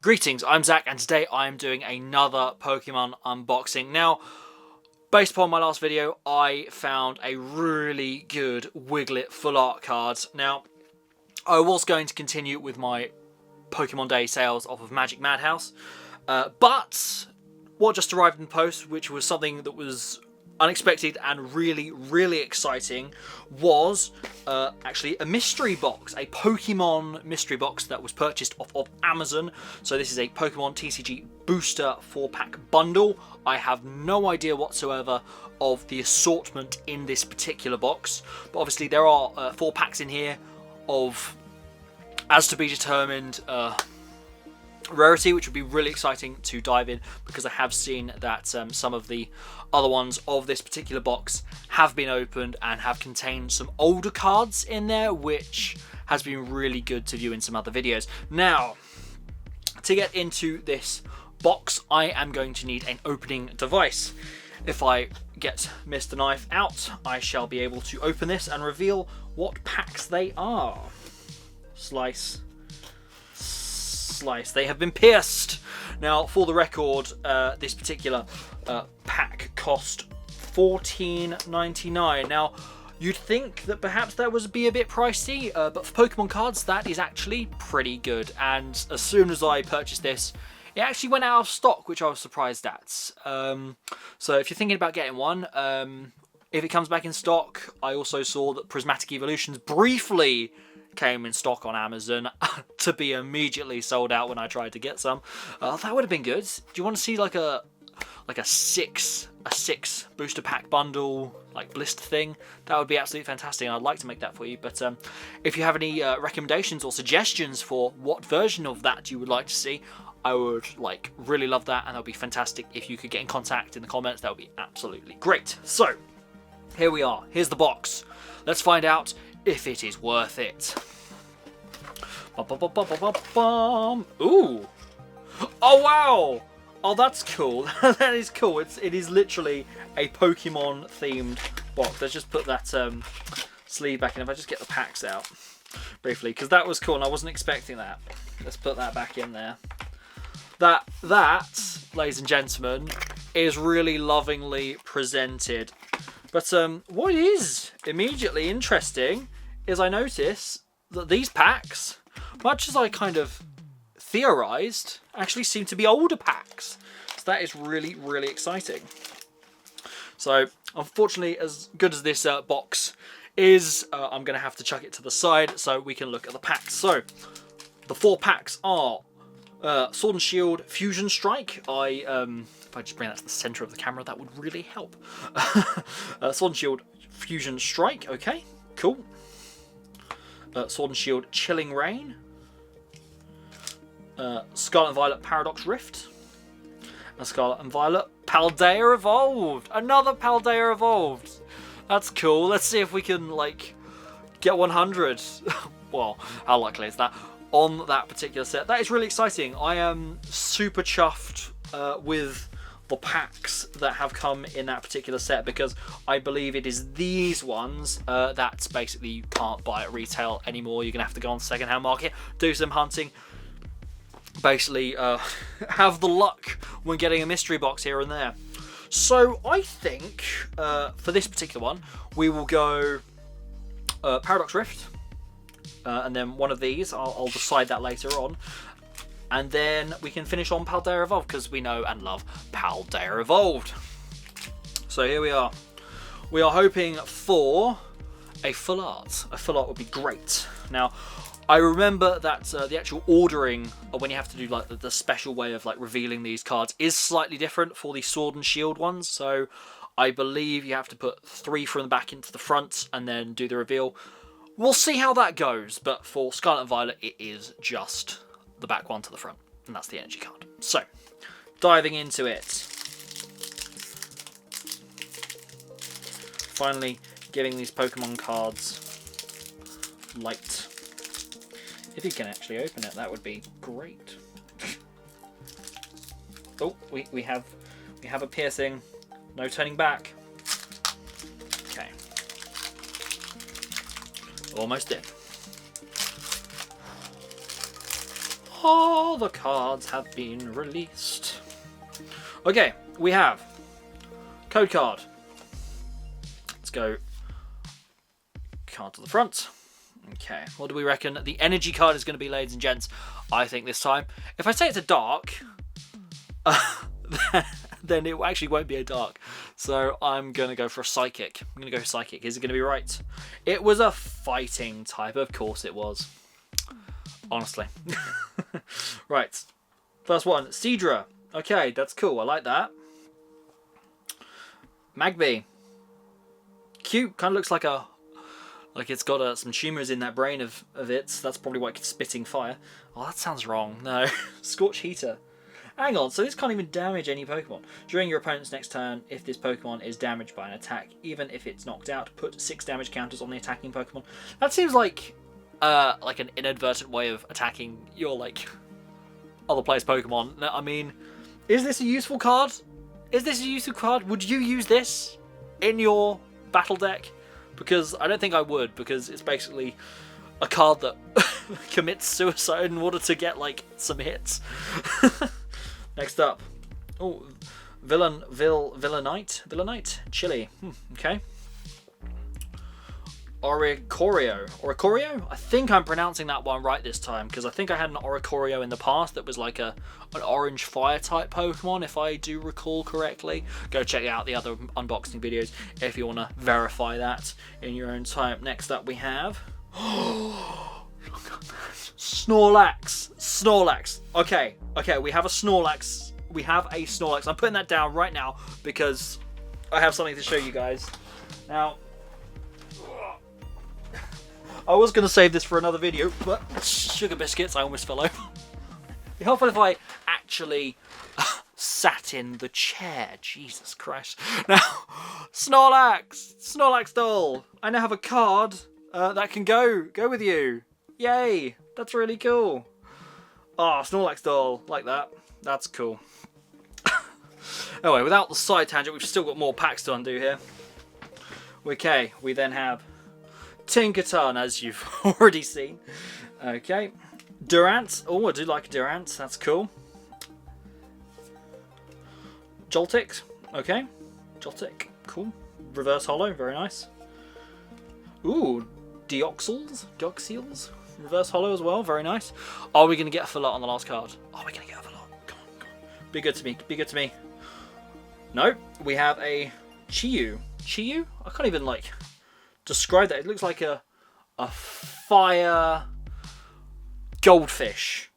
Greetings, I'm Zach, and today I'm doing another Pokemon unboxing. Now, based upon my last video, I found a really good Wiglet full art card. Now, I was going to continue with my Pokemon Day sales off of Magic Madhouse, but what just arrived in the post, which was something that was unexpected and really exciting, was actually a mystery box, a Pokemon mystery box that was purchased off of Amazon. So this is a Pokemon TCG booster 4-pack bundle. I have no idea whatsoever of the assortment in this particular box, but obviously there are 4 packs in here of as to be determined rarity, which would be really exciting to dive in, because I have seen that some of the other ones of this particular box have been opened and have contained some older cards in there, which has been really good to view in some other videos. Now, to get into this box, I am going to need an opening device. If I get Mr. Knife out, I shall be able to open this and reveal what packs they are. Slice. Slice. They have been pierced. Now, for the record, this particular pack cost $14.99. Now, you'd think that perhaps that would be a bit pricey, but for Pokemon cards, that is actually pretty good. And as soon as I purchased this, it actually went out of stock, which I was surprised at. So if you're thinking about getting one, if it comes back in stock, I also saw that Prismatic Evolutions briefly came in stock on Amazon to be immediately sold out when I tried to get some. That would have been good. Do you want to see like a six booster pack bundle, like blister thing? That would be absolutely fantastic, and I'd like to make that for you. But if you have any recommendations or suggestions for what version of that you would like to see, I would really love that, and that would be fantastic if you could get in contact in the comments. That would be absolutely great. So here we are. Here's the box. Let's find out if it is worth it. Ooh! Oh wow! Oh, that's cool. That is cool. It is literally a Pokemon themed box. Let's just put that sleeve back in. If I just get the packs out briefly, because that was cool and I wasn't expecting that. Let's put that back in there. That, ladies and gentlemen, is really lovingly presented. But what is immediately interesting is I notice that these packs, much as I kind of theorized, actually seem to be older packs. So that is really exciting. So unfortunately, as good as this box is, I'm going to have to chuck it to the side so we can look at the packs. So the 4 packs are Sword and Shield Fusion Strike. If I just bring that to the center of the camera, that would really help. Sword and Shield Fusion Strike. Okay, cool. Sword and Shield Chilling Rain. Scarlet and Violet Paradox Rift. And Scarlet and Violet Paldea Evolved. Another Paldea Evolved. That's cool. Let's see if we can get 100. Well, how likely is that on that particular set? That is really exciting. I am super chuffed with the packs that have come in that particular set, because I believe it is these ones that basically you can't buy at retail anymore. You're gonna have to go on the second-hand market, do some hunting, basically have the luck when getting a mystery box here and there. So I think for this particular one we will go Paradox Rift, and then one of these. I'll decide that later on. And then we can finish on Paldea Evolved, because we know and love Paldea Evolved. So here we are. We are hoping for a full art. A full art would be great. Now, I remember that the actual ordering, or when you have to do the special way of revealing these cards, is slightly different for the Sword and Shield ones. So I believe you have to put 3 from the back into the front and then do the reveal. We'll see how that goes, but for Scarlet and Violet, it is just the back one to the front, and that's the energy card. So, diving into it. Finally, giving these Pokemon cards light. If you can actually open it, that would be great. Oh, we have a piercing. No turning back. Okay. Almost in. All the cards have been released. Okay, we have code card. Let's go card to the front. Okay, what do we reckon the energy card is going to be, ladies and gents? I think this time, if I say it's a dark, then it actually won't be a dark. So I'm going to go for a psychic. I'm going to go for psychic. Is it going to be right? It was a fighting type. Of course it was. Honestly. Right. First one, Cedra. Okay, that's cool. I like that. Magby. Cute. Kind of looks like it's got some tumours in that brain of its. That's probably why it's spitting fire. Oh, that sounds wrong. No. Scorch Heater. Hang on, so this can't even damage any Pokemon. During your opponent's next turn, if this Pokemon is damaged by an attack, even if it's knocked out, put 6 damage counters on the attacking Pokemon. That seems like an inadvertent way of attacking your, other player's Pokemon. I mean, is this a useful card? Is this a useful card? Would you use this in your battle deck? Because I don't think I would, because it's basically a card that commits suicide in order to get, some hits. Next up. Oh, Villainite? Chili. Okay. Oricorio? I think I'm pronouncing that one right this time, because I think I had an Oricorio in the past that was like an orange fire type Pokemon, if I do recall correctly. Go check out the other unboxing videos if you want to verify that in your own time. Next up we have... Snorlax. Okay, we have a Snorlax. I'm putting that down right now because I have something to show you guys. Now, I was going to save this for another video, but sugar biscuits, I almost fell over. It'd be helpful if I actually sat in the chair. Jesus Christ. Now, Snorlax doll. I now have a card that can go with you. Yay, that's really cool. Oh, Snorlax doll, like that. That's cool. Anyway, without the side tangent, we've still got more packs to undo here. Okay, we then have Tinkaton, as you've already seen. Okay. Durant. Oh, I do like Durant. That's cool. Joltik. Okay. Joltik. Cool. Reverse Holo. Very nice. Ooh. Deoxyls. Reverse Holo as well. Very nice. Are we going to get a Fillet on the last card? Are we going to get a Fillet? Come on. Be good to me. No. We have a Chiyu. I can't even, describe that. It looks like a fire goldfish.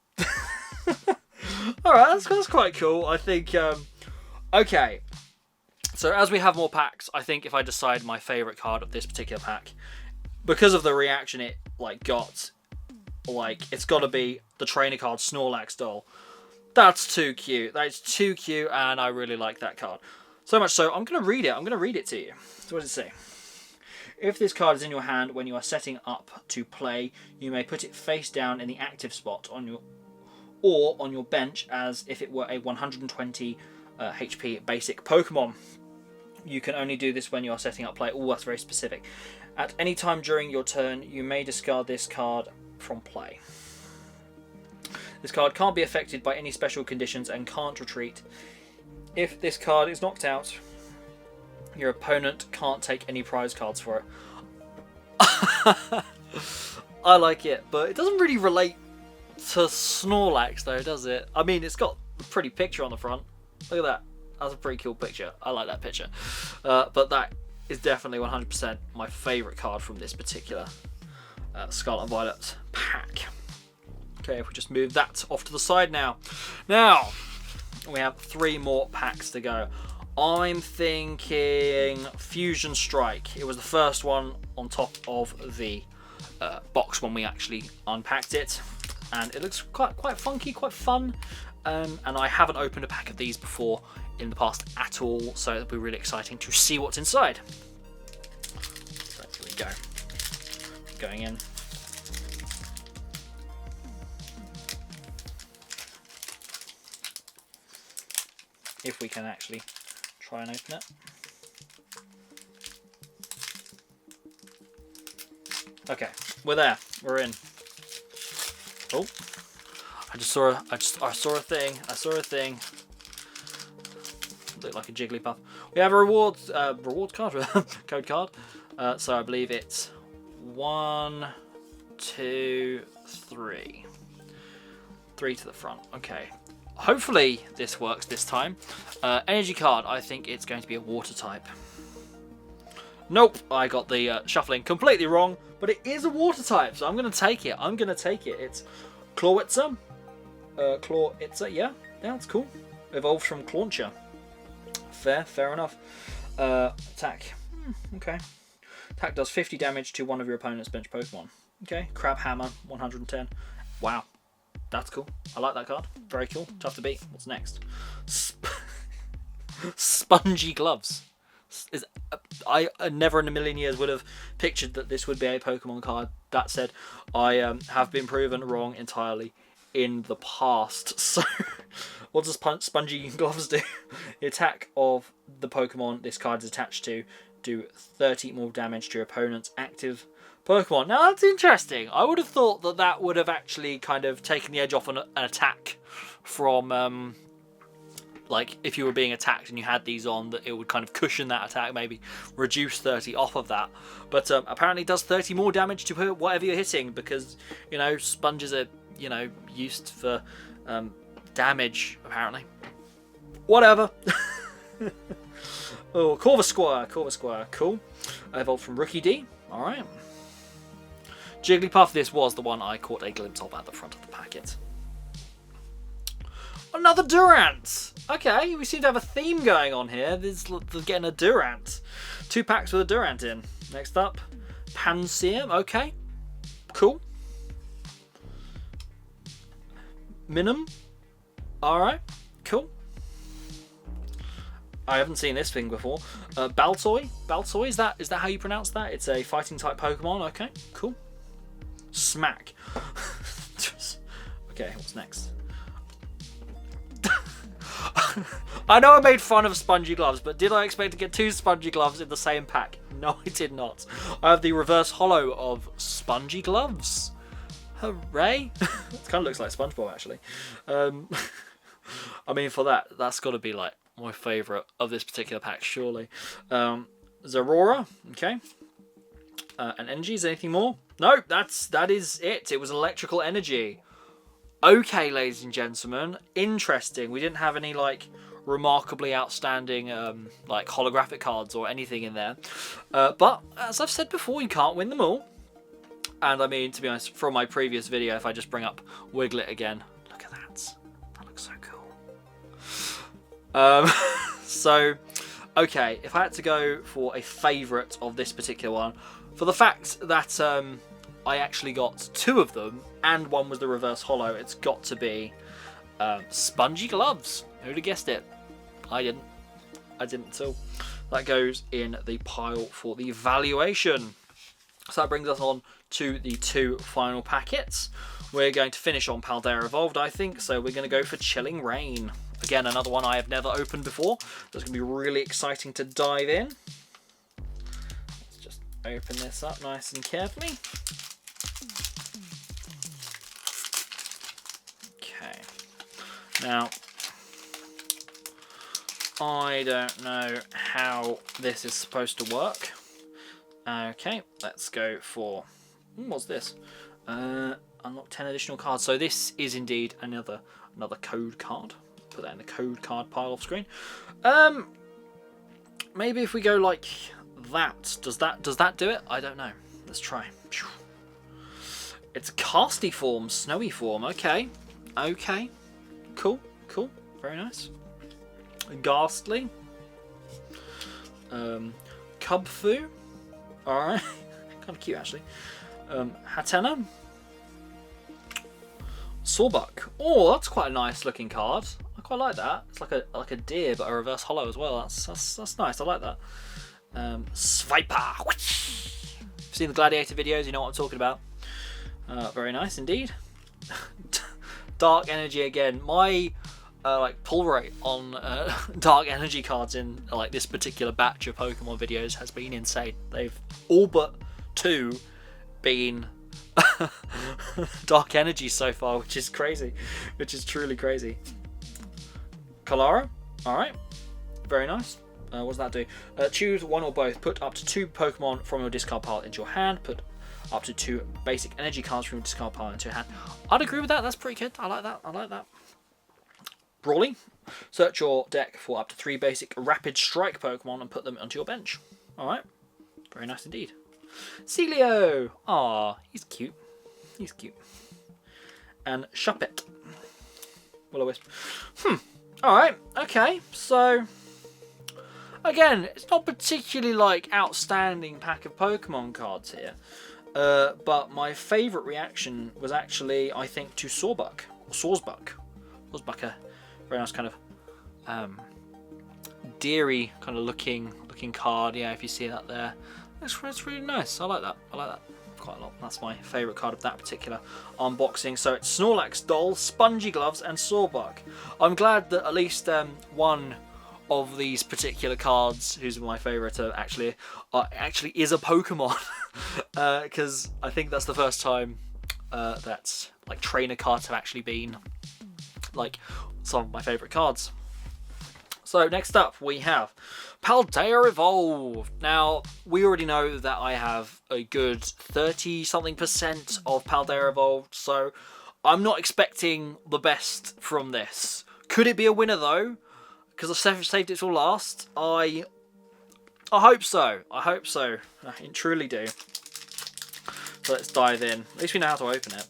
Alright, that's quite cool. I think, okay. So as we have more packs, I think if I decide my favourite card of this particular pack, because of the reaction it, got, it's got to be the trainer card Snorlax doll. That's too cute. That's too cute, and I really like that card. So much so, I'm going to read it. I'm going to read it to you. So what does it say? If this card is in your hand when you are setting up to play, you may put it face down in the active spot on your bench as if it were a 120 HP basic Pokemon. You can only do this when you are setting up play. Oh, that's very specific. At any time during your turn, you may discard this card from play. This card can't be affected by any special conditions and can't retreat. If this card is knocked out, your opponent can't take any prize cards for it. I like it, but it doesn't really relate to Snorlax though, does it? I mean, it's got a pretty picture on the front. Look at that. That's a pretty cool picture. I like that picture. But that is definitely 100% my favourite card from this particular Scarlet and Violet pack. Okay, if we just move that off to the side now. Now, we have 3 more packs to go. I'm thinking Fusion Strike. It was the first one on top of the box when we actually unpacked it. And it looks quite funky, quite fun. And I haven't opened a pack of these before in the past at all, so it'll be really exciting to see what's inside. So here we go. Going in. If we can actually try and open it. Okay, we're there. We're in. Oh, I saw a thing. Looked like a Jigglypuff. We have a reward card, code card. So I believe it's 1, 2, 3. 3 to the front. Okay. Hopefully this works this time. Energy card. I think it's going to be a water type. Nope. I got the shuffling completely wrong. But it is a water type, so I'm going to take it. It's Clawitzer. Clawitzer, yeah. Yeah, that's cool. Evolved from Clauncher. Fair enough. Attack. Okay. Attack does 50 damage to one of your opponent's bench Pokemon. Okay. Crab Hammer, 110. Wow. That's cool. I like that card. Very cool. Tough to beat. What's next? Spongy Gloves. I never in a million years would have pictured that this would be a Pokemon card. That said, I have been proven wrong entirely in the past. So, what does Spongy Gloves do? The attack of the Pokemon this card is attached to do 30 more damage to your opponent's active Pokemon. Now that's interesting. I would have thought that that would have actually kind of taken the edge off an attack from like if you were being attacked and you had these on, that it would kind of cushion that attack, maybe reduce 30 off of that. But apparently it does 30 more damage to whatever you're hitting, because, you know, sponges are, you know, used for damage, apparently. Whatever. Oh, Corvisquire, cool. Evolved from Rookie D, alright. Jigglypuff, this was the one I caught a glimpse of at the front of the packet. Another Durant! Okay, we seem to have a theme going on here. This is getting a Durant. 2 packs with a Durant in. Next up, Panseum, okay. Cool. Minim. Alright, cool. I haven't seen this thing before. Baltoy, is that how you pronounce that? It's a fighting type Pokemon, okay, cool. Smack. Okay, what's next? I know I made fun of Spongy Gloves, but did I expect to get 2 Spongy Gloves in the same pack? No, I did not. I have the reverse holo of Spongy Gloves. Hooray! It kind of looks like SpongeBob, actually. I mean, for that's got to be like my favourite of this particular pack, surely. Zeraora, okay. And energy, is there anything more? No, that is it. It was electrical energy. Okay, ladies and gentlemen, interesting. We didn't have any like remarkably outstanding like holographic cards or anything in there, but as I've said before, you can't win them all. And I mean, to be honest, from my previous video, if I just bring up Wiglet again, look at that. That looks so cool. So, okay, if I had to go for a favourite of this particular one, for the fact that I actually got 2 of them, and one was the reverse holo, it's got to be Spongy Gloves. Who'd have guessed it? I didn't at all. That goes in the pile for the valuation. So that brings us on to the 2 final packets. We're going to finish on Paldea Evolved, I think, so we're going to go for Chilling Reign. Again, another one I have never opened before. That's going to be really exciting to dive in. Let's just open this up nice and carefully. Okay. Now, I don't know how this is supposed to work. Okay, let's go for... what's this? Unlock 10 additional cards. So this is indeed another code card. Put that in the code card pile off screen. Maybe if we go like that. Does that do it? I don't know. Let's try. It's a casty form, snowy form. Okay. Okay. Cool. Cool. Very nice. Ghastly. Cubfu. Alright. Kind of cute actually. Hatena. Sawbuck. Oh, that's quite a nice looking card. I quite like that. It's like a deer, but a reverse holo as well. That's nice. I like that. Sviper. If you've seen the Gladiator videos, you know what I'm talking about. Very nice indeed. Dark Energy again. My like pull rate on Dark Energy cards in like this particular batch of Pokemon videos has been insane. They've all but 2 been Dark Energy so far, which is crazy. Which is truly crazy. Kalara. Alright. Very nice. What does that do? Choose one or both. Put up to 2 Pokemon from your discard pile into your hand. Put up to 2 basic energy cards from your discard pile into your hand. I'd agree with that. That's pretty good. I like that. I like that. Brawly. Search your deck for up to 3 basic Rapid Strike Pokemon and put them onto your bench. Alright. Very nice indeed. Celio. Aw, he's cute. He's cute. And Shuppet. Will-O-Wisp. Alright, okay. So, again, it's not particularly like outstanding pack of Pokemon cards here. But my favourite reaction was actually, I think, to Sawsbuck. Or Sawsbuck. Sawsbuck, a very nice kind of deery kind of looking card. Yeah, if you see that there. That's really nice. I like that. I like that quite a lot. That's my favourite card of that particular unboxing. So it's Snorlax, Doll, Spongy Gloves, and Sawsbuck. I'm glad that at least one of these particular cards, who's my favourite, actually is a Pokemon, because I think that's the first time that like trainer cards have actually been like some of my favourite cards. So next up we have Paldea Evolved. Now, we already know that I have a good 30-something% of Paldea Evolved, so I'm not expecting the best from this. Could it be a winner though? Because I've saved it till last. I hope so. I hope so. I truly do. So let's dive in. At least we know how to open it.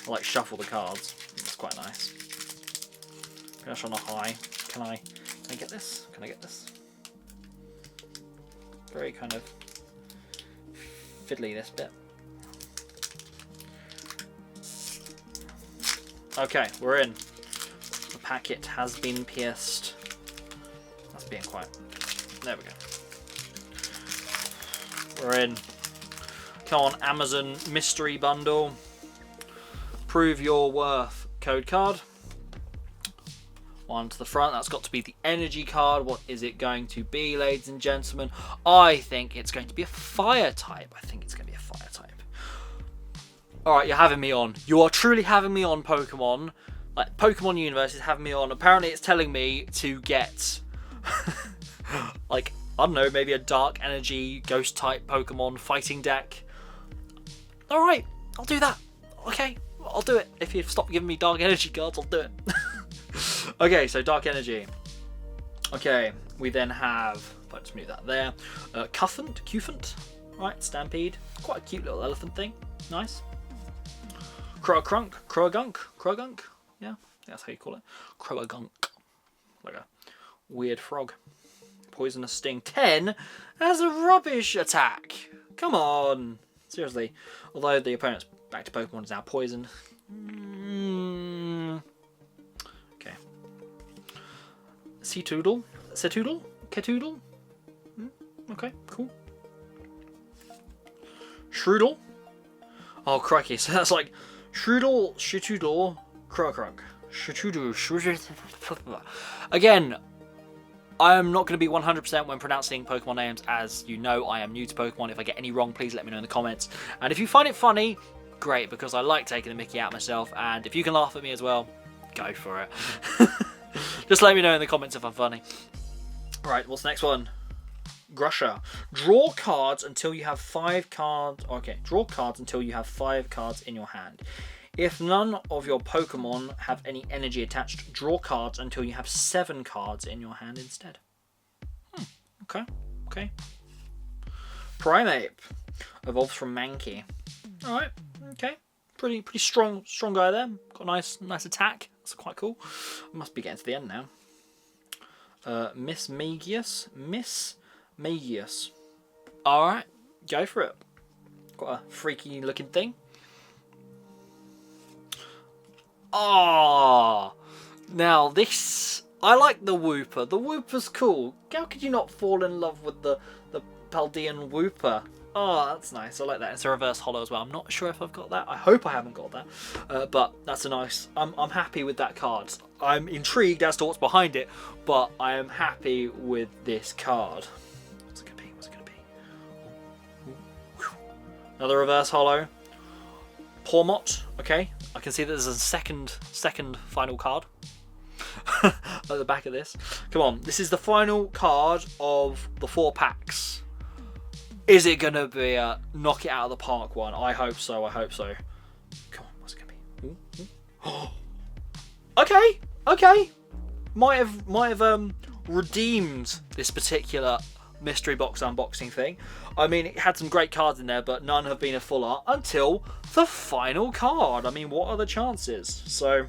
I like shuffle the cards. It's quite nice. Finish on a high. Can I get this? Can I get this? Very kind of fiddly, this bit. Okay, we're in. The packet has been pierced. That's being quiet. There we go. We're in. Come on, Amazon Mystery Bundle. Prove your worth code card. One to the front. That's got to be the energy card. What is it going to be, ladies and gentlemen? I think it's going to be a fire type. I think it's going to be a fire type. Alright, you're having me on. You are truly having me on, Pokemon. Like, Pokemon Universe is having me on. Apparently it's telling me to get like, I don't know, maybe a dark energy ghost type Pokemon fighting deck. Alright, I'll do that. Okay, I'll do it. If you stop giving me dark energy cards, I'll do it. Okay, so dark energy. Okay, we then have, let's move that there. Cufant, right? Stampede, quite a cute little elephant thing. Nice. Croagunk. Yeah, that's how you call it. Croagunk, like a weird frog. Poisonous Sting. 10 as a rubbish attack. Come on, seriously. Although the opponent's back to Pokemon is now poisoned. Okay. Setoodle? Ketoodle? Okay, cool. Shroodle? Oh, crikey. So that's like Shroodle, Shitoodle, Croagunk. Shitoodle. Again, I am not going to be 100% when pronouncing Pokemon names. As you know, I am new to Pokemon. If I get any wrong, please let me know in the comments. And if you find it funny, great, because I like taking the mickey out myself. And if you can laugh at me as well, go for it. Just let me know in the comments if I'm funny. Right, what's the next one? Grusher. Draw cards until you have 5 cards. Okay, draw cards until you have 5 cards in your hand. If none of your Pokemon have any energy attached, draw cards until you have 7 cards in your hand instead. Okay. Primeape. Evolves from Mankey. Alright, okay. Pretty strong guy there. Got a nice attack. That's quite cool. Must be getting to the end now. Miss Magius. Alright, go for it. Got a freaky looking thing. Ah, now this, I like the Wooper. The Wooper's cool. How could you not fall in love with the Paldean Wooper? Oh, that's nice. I like that. It's a reverse holo as well. I'm not sure if I've got that. I hope I haven't got that. But that's a nice. I'm happy with that card. I'm intrigued as to what's behind it, but I am happy with this card. What's it gonna be? Another reverse holo. Pormot. Okay, I can see that there's a second final card at the back of this. Come on, this is the final card of the 4 packs. Is it gonna be a knock it out of the park one? I hope so. I hope so. Come on, what's it gonna be? Ooh, ooh. Okay, okay. Might have redeemed this particular mystery box unboxing thing. I mean, it had some great cards in there, but none have been a full art until the final card. I mean, what are the chances? So,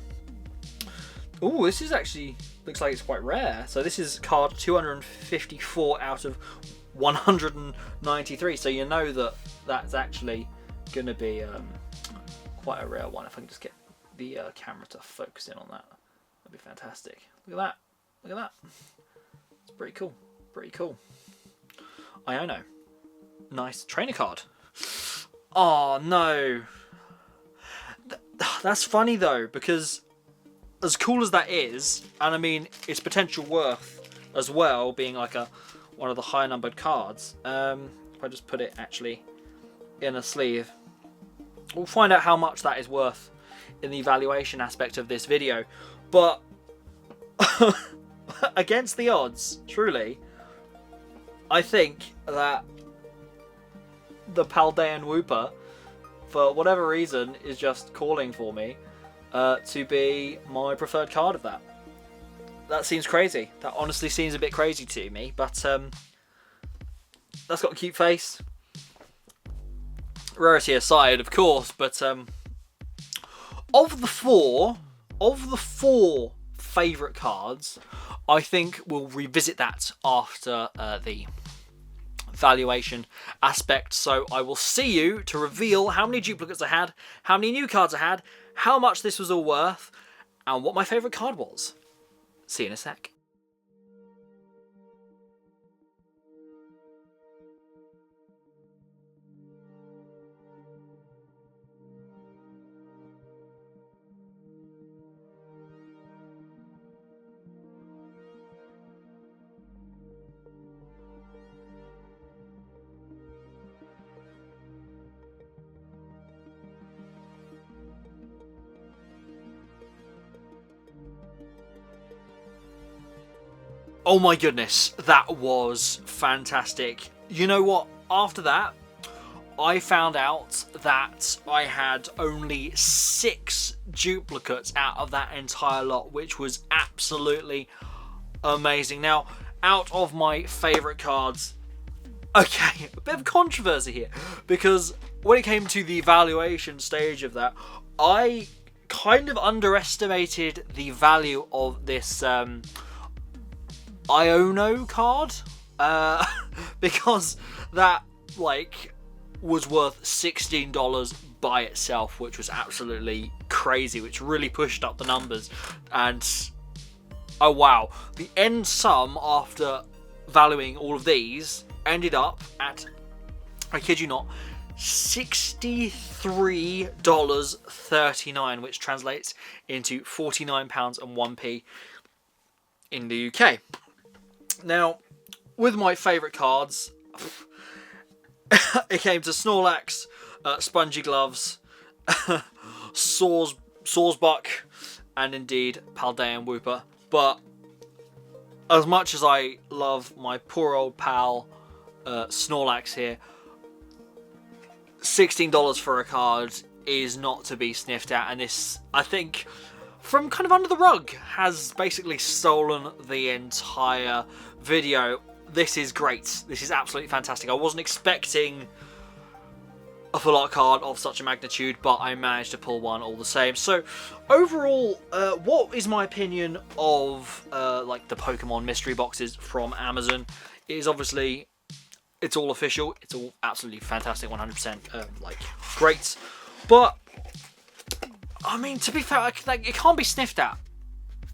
oh, this is actually looks like it's quite rare. So this is card 254 out of 193. So you know that that's actually going to be quite a rare one. If I can just get the camera to focus in on that, that'd be fantastic. Look at that! Look at that! It's pretty cool. Pretty cool. Iono. Nice trainer card. Oh no. That's funny though, because as cool as that is, and I mean its potential worth as well, being like one of the high numbered cards. If I just put it actually in a sleeve, we'll find out how much that is worth in the evaluation aspect of this video. But against the odds, truly, I think that the Paldean Wooper, for whatever reason, is just calling for me to be my preferred card of that. That seems crazy. That honestly seems a bit crazy to me, but that's got a cute face. Rarity aside, of course, but of the four favourite cards, I think we'll revisit that after the valuation aspect. So I will see you to reveal how many duplicates I had, how many new cards I had, how much this was all worth, and what my favourite card was. See you in a sec. Oh my goodness, that was fantastic. You know what? After that, I found out that I had only 6 duplicates out of that entire lot, which was absolutely amazing. Now, out of my favourite cards, okay, a bit of controversy here, because when it came to the evaluation stage of that, I kind of underestimated the value of this Iono card, because that was worth $16 by itself, which was absolutely crazy, which really pushed up the numbers. And oh wow, the end sum after valuing all of these ended up at, I kid you not, $63.39, which translates into £49.01 in the UK. Now, with my favourite cards, it came to Snorlax, Spongy Gloves, Sawsbuck, and indeed Paldean Wooper. But as much as I love my poor old pal Snorlax here, $16 for a card is not to be sniffed at, and this, I think, from kind of under the rug, has basically stolen the entire video. This is great. This is absolutely fantastic. I wasn't expecting a full art card of such a magnitude, but I managed to pull one all the same. So overall, what is my opinion of the Pokemon mystery boxes from Amazon? It is obviously, it's all official. It's all absolutely fantastic, 100% great. But I mean, to be fair, it can't be sniffed at.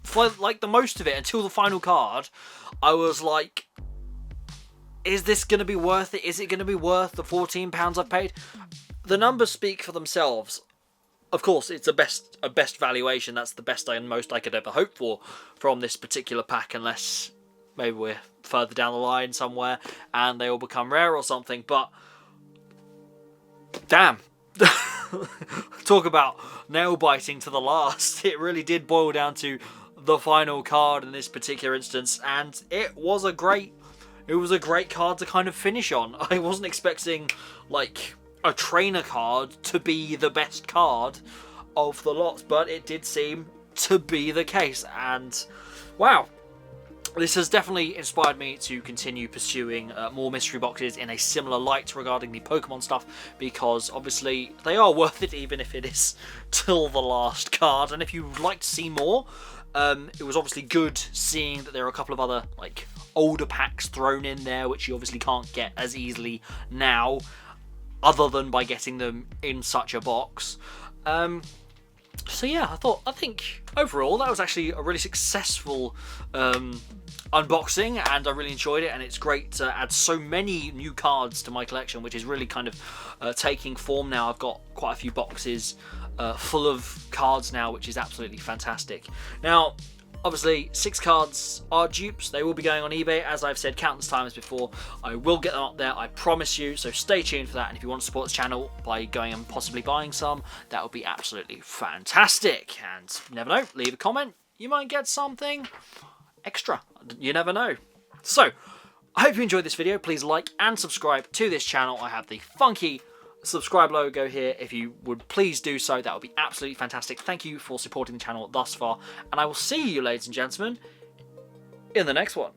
For the most of it, until the final card, I was like, is this going to be worth it? Is it going to be worth the £14 I've paid? The numbers speak for themselves. Of course, it's a best valuation. That's the best and most I could ever hope for from this particular pack, unless maybe we're further down the line somewhere and they all become rare or something. But damn. talk about nail biting to the last. It really did boil down to the final card in this particular instance, and it was a great card to kind of finish on. I wasn't expecting like a trainer card to be the best card of the lot, but it did seem to be the case, and wow. This has definitely inspired me to continue pursuing more mystery boxes in a similar light regarding the Pokemon stuff, because obviously they are worth it even if it is till the last card. And if you'd like to see more, it was obviously good seeing that there are a couple of other like older packs thrown in there, which you obviously can't get as easily now, other than by getting them in such a box. So yeah, I think overall that was actually a really successful unboxing, and I really enjoyed it, and it's great to add so many new cards to my collection, which is really kind of taking form now. I've got quite a few boxes full of cards now, which is absolutely fantastic. Now, obviously, 6 cards are dupes. They will be going on eBay, as I've said countless times before. I will get them up there, I promise you, so stay tuned for that. And if you want to support this channel by going and possibly buying some, that would be absolutely fantastic. And you never know, leave a comment, you might get something extra. You never know. So, I hope you enjoyed this video. Please like and subscribe to this channel. I have the funky subscribe logo here. If you would please do so, that would be absolutely fantastic. Thank you for supporting the channel thus far, and I will see you, ladies and gentlemen, in the next one.